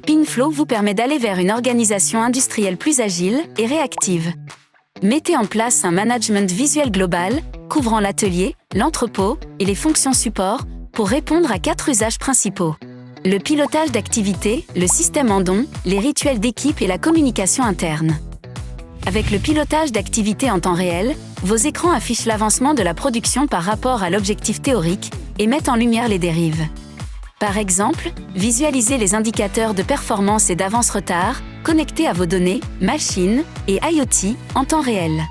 Pinflow vous permet d'aller vers une organisation industrielle plus agile et réactive. Mettez en place un management visuel global, couvrant l'atelier, l'entrepôt et les fonctions support, pour répondre à 4 usages principaux. Le pilotage d'activité, le système en don, les rituels d'équipe et la communication interne. Avec le pilotage d'activité en temps réel, vos écrans affichent l'avancement de la production par rapport à l'objectif théorique et mettent en lumière les dérives. Par exemple, visualisez les indicateurs de performance et d'avance-retard connectés à vos données, machines et IoT en temps réel.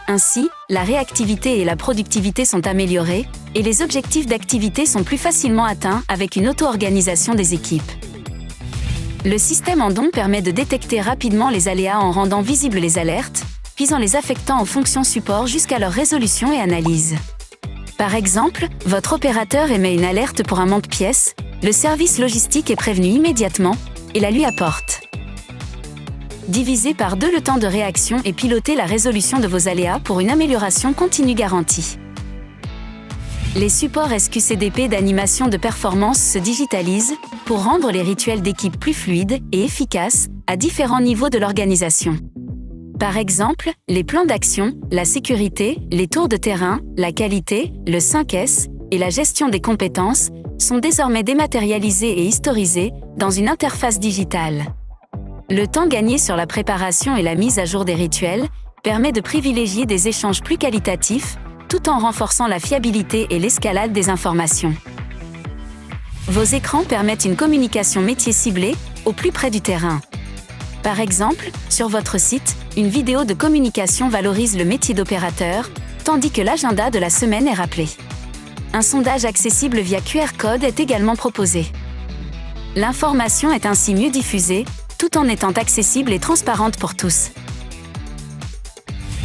Ainsi, la réactivité et la productivité sont améliorées et les objectifs d'activité sont plus facilement atteints avec une auto-organisation des équipes. Le système en don permet de détecter rapidement les aléas en rendant visibles les alertes, puis en les affectant aux fonctions support jusqu'à leur résolution et analyse. Par exemple, votre opérateur émet une alerte pour un manque-pièce, le service logistique est prévenu immédiatement et la lui apporte. Divisez par 2 le temps de réaction et pilotez la résolution de vos aléas pour une amélioration continue garantie. Les supports SQCDP d'animation de performance se digitalisent pour rendre les rituels d'équipe plus fluides et efficaces à différents niveaux de l'organisation. Par exemple, les plans d'action, la sécurité, les tours de terrain, la qualité, le 5S et la gestion des compétences sont désormais dématérialisés et historisés dans une interface digitale. Le temps gagné sur la préparation et la mise à jour des rituels permet de privilégier des échanges plus qualitatifs tout en renforçant la fiabilité et l'escalade des informations. Vos écrans permettent une communication métier ciblée au plus près du terrain. Par exemple, sur votre site, une vidéo de communication valorise le métier d'opérateur, tandis que l'agenda de la semaine est rappelé. Un sondage accessible via QR code est également proposé. L'information est ainsi mieux diffusée, tout en étant accessible et transparente pour tous.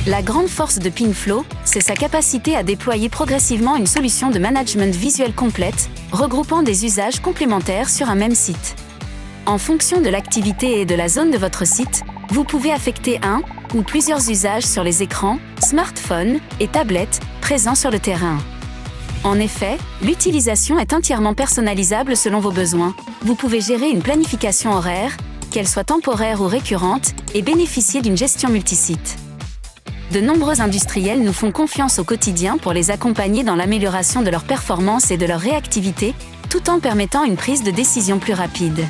La grande force de Pinflow, c'est sa capacité à déployer progressivement une solution de management visuel complète, regroupant des usages complémentaires sur un même site. En fonction de l'activité et de la zone de votre site, vous pouvez affecter un ou plusieurs usages sur les écrans, smartphones et tablettes présents sur le terrain. En effet, l'utilisation est entièrement personnalisable selon vos besoins. Vous pouvez gérer une planification horaire, qu'elle soit temporaire ou récurrente, et bénéficier d'une gestion multisite. De nombreux industriels nous font confiance au quotidien pour les accompagner dans l'amélioration de leur performance et de leur réactivité, tout en permettant une prise de décision plus rapide.